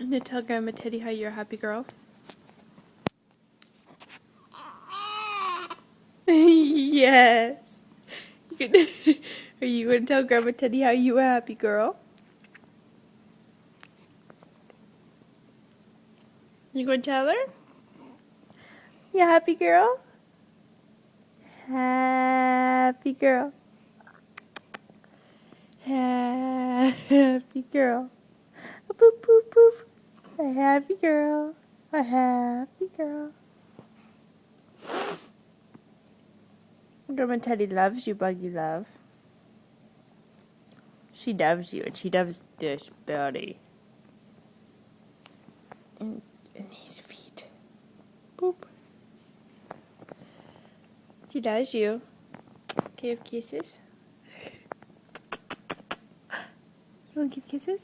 I'm gonna tell Grandma Teddy how you're a happy girl. Yes. Are you gonna tell Grandma Teddy how you a happy girl? You gonna tell her? You a happy girl? Happy girl. Happy girl. A boop boop boop. A happy girl. A happy girl. Grandma Teddy loves you, Buggy Love. She loves you, and she loves this belly. And his feet. Boop. She loves you. Give kisses. You want to give kisses?